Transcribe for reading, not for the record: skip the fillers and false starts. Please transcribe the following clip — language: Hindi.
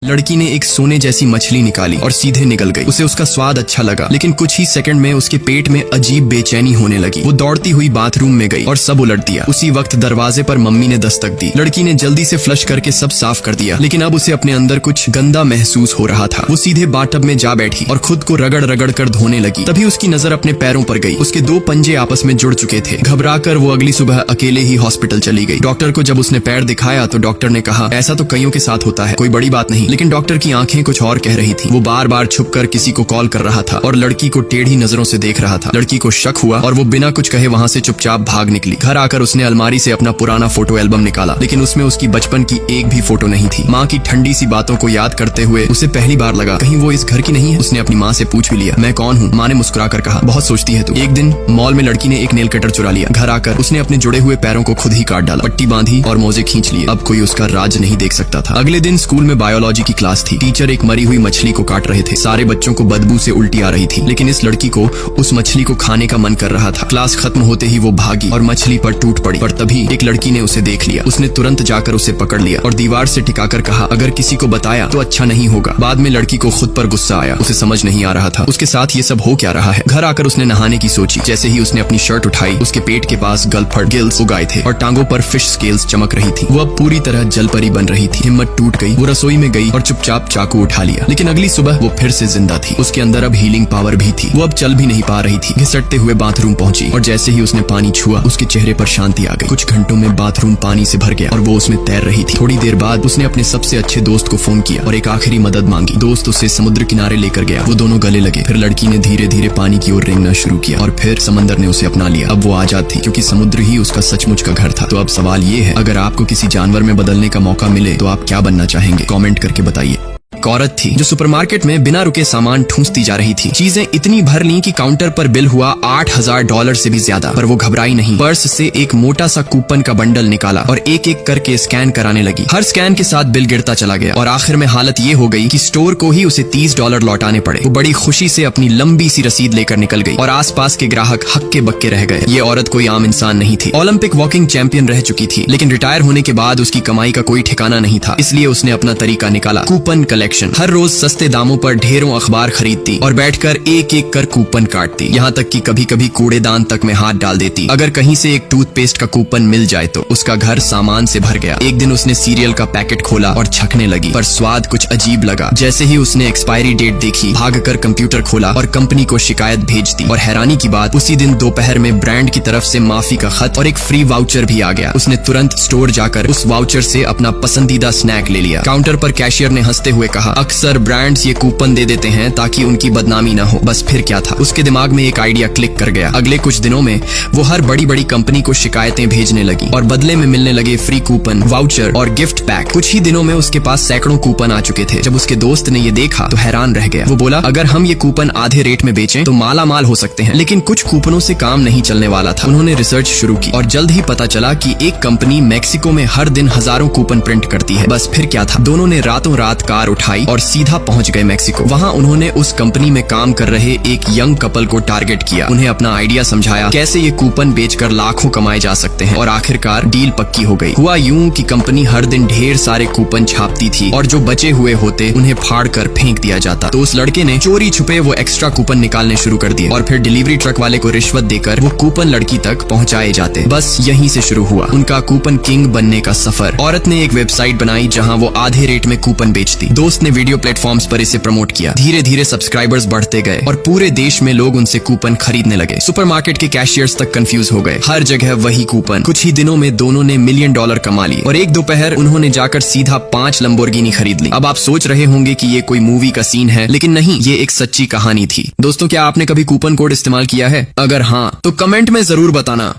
लड़की ने एक सोने जैसी मछली निकाली और सीधे निकल गई। उसे उसका स्वाद अच्छा लगा, लेकिन कुछ ही सेकंड में उसके पेट में अजीब बेचैनी होने लगी। वो दौड़ती हुई बाथरूम में गई और सब उलट दिया। उसी वक्त दरवाजे पर मम्मी ने दस्तक दी। लड़की ने जल्दी से फ्लश करके सब साफ कर दिया, लेकिन अब उसे अपने अंदर कुछ गंदा महसूस हो रहा था। वो सीधे बाथटब में जा बैठी और खुद को रगड़ रगड़ कर धोने लगी। तभी उसकी नजर अपने पैरों पर गई। उसके दो पंजे आपस में जुड़ चुके थे। घबराकर वो अगली सुबह अकेले ही हॉस्पिटल चली गई। डॉक्टर को जब उसने पैर दिखाया तो डॉक्टर ने कहा, ऐसा तो कईयों के साथ होता है, कोई बड़ी बात नहीं। लेकिन डॉक्टर की आंखें कुछ और कह रही थी। वो बार बार छुपकर किसी को कॉल कर रहा था और लड़की को टेढ़ी नजरों से देख रहा था। लड़की को शक हुआ और वो बिना कुछ कहे वहां से चुपचाप भाग निकली। घर आकर उसने अलमारी से अपना पुराना फोटो एल्बम निकाला, लेकिन उसमें उसकी बचपन की एक भी फोटो नहीं थी। माँ की ठंडी सी बातों को याद करते हुए उसे पहली बार लगा, कहीं वो इस घर की नहीं है। उसने अपनी माँ से पूछ भी लिया, मैं कौन हूँ? माँ ने मुस्कुराकर कहा, बहुत सोचती है तू। एक दिन मॉल में लड़की ने एक नेल कटर चुरा लिया। घर आकर उसने अपने जुड़े हुए पैरों को खुद ही काट डाला, पट्टी बांधी और मोजे खींच लिए। अब कोई उसका राज नहीं देख सकता था। अगले दिन स्कूल में बायोलॉजी की क्लास थी। टीचर एक मरी हुई मछली को काट रहे थे। सारे बच्चों को बदबू से उल्टी आ रही थी, लेकिन इस लड़की को उस मछली को खाने का मन कर रहा था। क्लास खत्म होते ही वो भागी और मछली पर टूट पड़ी, पर तभी एक लड़की ने उसे देख लिया। उसने तुरंत जाकर उसे पकड़ लिया और दीवार से टिकाकर कहा, अगर किसी को बताया तो अच्छा नहीं होगा। बाद में लड़की को खुद पर गुस्सा आया। उसे समझ नहीं आ रहा था उसके साथ ये सब हो क्या रहा है। घर आकर उसने नहाने की सोची। जैसे ही उसने अपनी शर्ट उठाई, उसके पेट के पास गलफड़ गिल्स उगाए थे और टांगों पर फिश स्केल्स चमक रही थी। वो अब पूरी तरह जलपरी बन रही थी। हिम्मत टूट गई। वो रसोई में गई और चुपचाप चाकू उठा लिया, लेकिन अगली सुबह वो फिर से जिंदा थी। उसके अंदर अब हीलिंग पावर भी थी। वो अब चल भी नहीं पा रही थी। घिसटते हुए बाथरूम पहुंची और जैसे ही उसने पानी छुआ, उसके चेहरे पर शांति आ गई। कुछ घंटों में बाथरूम पानी से भर गया और वो उसमें तैर रही थी। थोड़ी देर बाद उसने अपने सबसे अच्छे दोस्त को फोन किया और एक आखिरी मदद मांगी। दोस्त उसे समुद्र किनारे लेकर गया। वो दोनों गले लगे। फिर लड़की ने धीरे धीरे पानी की ओर रेंगना शुरू किया और फिर समंदर ने उसे अपना लिया। अब वो आजाद थी, क्योंकि समुद्र ही उसका सचमुच का घर था। तो अब सवाल ये है, अगर आपको किसी जानवर में बदलने का मौका मिले तो आप क्या बनना चाहेंगे? कमेंट करके बताइए। एक औरत थी जो सुपरमार्केट में बिना रुके सामान ठूंसती जा रही थी। चीजें इतनी भर ली कि काउंटर पर बिल हुआ $8,000 से भी ज्यादा, पर वो घबराई नहीं। पर्स से एक मोटा सा कूपन का बंडल निकाला और एक एक करके स्कैन कराने लगी। हर स्कैन के साथ बिल गिरता चला गया और आखिर में हालत ये हो गई कि स्टोर को ही उसे $30 लौटाने पड़े। वो बड़ी खुशी से अपनी लंबी सी रसीद लेकर निकल गई और आसपास के ग्राहक हक्के बक्के रह गए। ये औरत कोई आम इंसान नहीं थी। ओलंपिक वॉकिंग चैंपियन रह चुकी थी, लेकिन रिटायर होने के बाद उसकी कमाई का कोई ठिकाना नहीं था। इसलिए उसने अपना तरीका निकाला, कूपन कलेक्शन। हर रोज सस्ते दामों पर ढेरों अखबार खरीदती और बैठकर एक एक कर कूपन काटती। यहाँ तक कि कभी कभी कूड़ेदान तक में हाथ डाल देती। अगर कहीं से एक टूथपेस्ट का कूपन मिल जाए तो उसका घर सामान से भर गया। एक दिन उसने सीरियल का पैकेट खोला और छकने लगी, पर स्वाद कुछ अजीब लगा। जैसे ही उसने एक्सपायरी डेट देखी, भागकर कंप्यूटर खोला और कंपनी को शिकायत भेज दी। और हैरानी की बात, उसी दिन दोपहर में ब्रांड की तरफ से माफी का खत और एक फ्री वाउचर भी आ गया। उसने तुरंत स्टोर जाकर उस वाउचर से अपना पसंदीदा स्नैक ले लिया। काउंटर पर कैशियर ने हंसते हुए कहा, अक्सर ब्रांड्स ये कूपन दे देते हैं ताकि उनकी बदनामी ना हो। बस फिर क्या था, उसके दिमाग में एक आइडिया क्लिक कर गया। अगले कुछ दिनों में वो हर बड़ी बड़ी कंपनी को शिकायतें भेजने लगी और बदले में मिलने लगे फ्री कूपन, वाउचर और गिफ्ट पैक। कुछ ही दिनों में उसके पास सैकड़ों कूपन आ चुके थे। जब उसके दोस्त ने ये देखा तो हैरान रह गया। वो बोला, अगर हम ये कूपन आधे रेट में बेचें तो माला माल हो सकते हैं। लेकिन कुछ कूपनों से काम नहीं चलने वाला था। उन्होंने रिसर्च शुरू की और जल्द ही पता चला कि एक कंपनी मैक्सिको में हर दिन हजारों कूपन प्रिंट करती है। बस फिर क्या था, दोनों ने रातों रात कार उठाई और सीधा पहुंच गए मैक्सिको। वहां उन्होंने उस कंपनी में काम कर रहे एक यंग कपल को टारगेट किया। उन्हें अपना आइडिया समझाया कैसे ये कूपन बेचकर लाखों कमाए जा सकते हैं, और आखिरकार डील पक्की हो गई। हुआ यूं कि कंपनी हर दिन ढेर सारे कूपन छापती थी और जो बचे हुए होते उन्हें फाड़ कर फेंक दिया जाता। तो उस लड़के ने चोरी छुपे वो एक्स्ट्रा कूपन निकालने शुरू कर दिए और फिर डिलीवरी ट्रक वाले को रिश्वत देकर वो कूपन लड़की तक पहुंचाए जाते। बस यहीं से शुरू हुआ उनका कूपन किंग बनने का सफर। औरत ने एक वेबसाइट बनाई जहां वो आधे रेट में कूपन बेचती। दोस्त ने वीडियो प्लेटफॉर्म्स पर इसे प्रमोट किया। धीरे धीरे सब्सक्राइबर्स बढ़ते गए और पूरे देश में लोग उनसे कूपन खरीदने लगे। सुपरमार्केट के कैशियर्स तक कंफ्यूज हो गए। हर जगह वही कूपन। कुछ ही दिनों में दोनों ने $1 मिलियन कमा लिए और एक दोपहर उन्होंने जाकर सीधा 5 लंबोर्गिनी खरीद ली। अब आप सोच रहे होंगे कि ये कोई मूवी का सीन है, लेकिन नहीं, ये एक सच्ची कहानी थी। दोस्तों, क्या आपने कभी कूपन कोड इस्तेमाल किया है? अगर हाँ तो कमेंट में जरूर बताना।